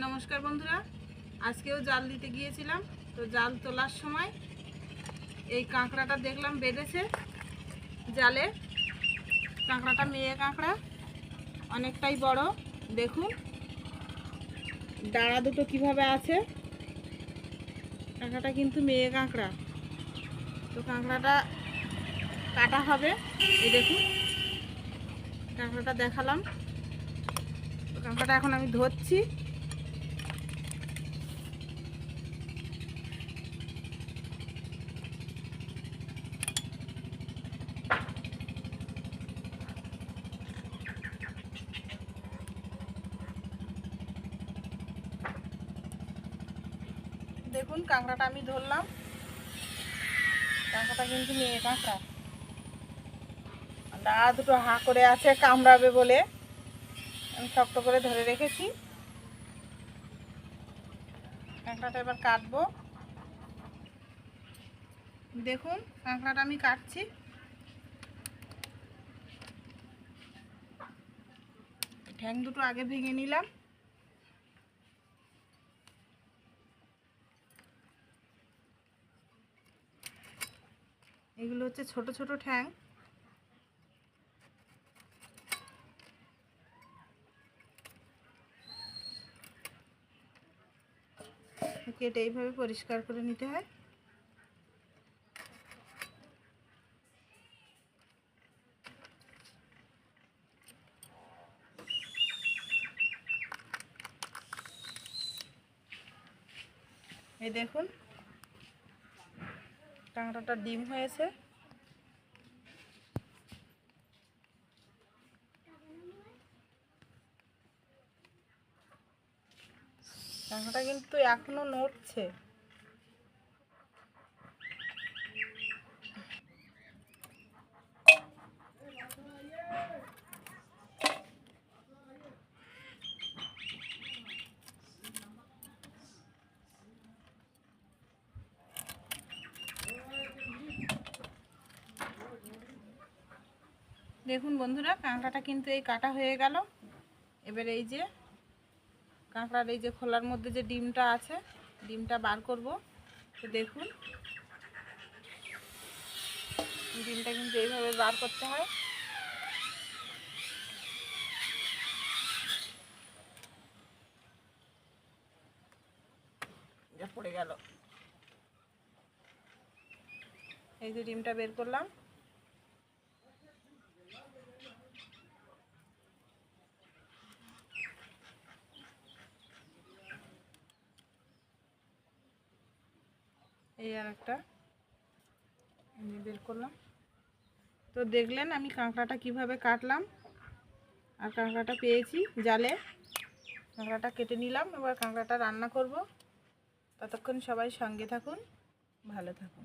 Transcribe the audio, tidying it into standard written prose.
নমস্কার বন্ধুরা, আজকেও জাল দিতে গিয়েছিলাম। তো জাল তোলার সময় এই কাঁকড়াটা দেখলাম বেঁধেছে জালে। কাঁকড়াটা মেয়ে কাঁকড়া, অনেকটাই বড়। দেখুন ডাঁড়া দুটো কিভাবে আছে। কাঁকড়াটা কিন্তু মেয়ে কাঁকড়া। তো কাঁকড়াটা কাটা হবে। এই দেখুন কাঁকড়াটা দেখালাম। তো কাঁকড়াটা এখন আমি ধরছি। দেখুন কাঁকড়াটা আমি ধরলাম। কাঁকড়াটা কিন্তু মেয়ে কাঁকড়া, ডাঁড়া দুটো হাঁ করে আছে, কামড়াবে বলে আমি শক্ত করে ধরে রেখেছি। কাঁকড়াটা এবার কাটবো। দেখুন কাঁকড়াটা আমি কাটছি। ঠ্যাং দুটো আগে ভেঙে নিলাম। এগুলো হচ্ছে ছোট ছোট ঠ্যাং। কেটে এইভাবে পরিষ্কার করে নিতে হয়। এই দেখুন কাঁকড়াটা ডিম হয়েছে। কাঁকড়াটা কিন্তু এখনো নড়ছে। দেখুন বন্ধুরা কাঁকড়াটা কিন্তু এই কাটা হয়ে গেল। এবার এই যে কাঁকড়ার এই যে খোলার মধ্যে যে ডিমটা আছে, ডিমটা বার করব। তো দেখুন ডিমটা কিন্তু এইভাবে বার করতে হয়। যা পড়ে গেল। এই যে ডিমটা বের করলাম। এই আর একটা বের করলাম। তো দেখলেন আমি কাঁকড়াটা কিভাবে কাটলাম, আর কাঁকড়াটা পেয়েছি জালে। কাঁকড়াটা কেটে নিলাম। এবার কাঁকড়াটা রান্না করব। ততক্ষণ সবাই সঙ্গে থাকুন, ভালো থাকুন।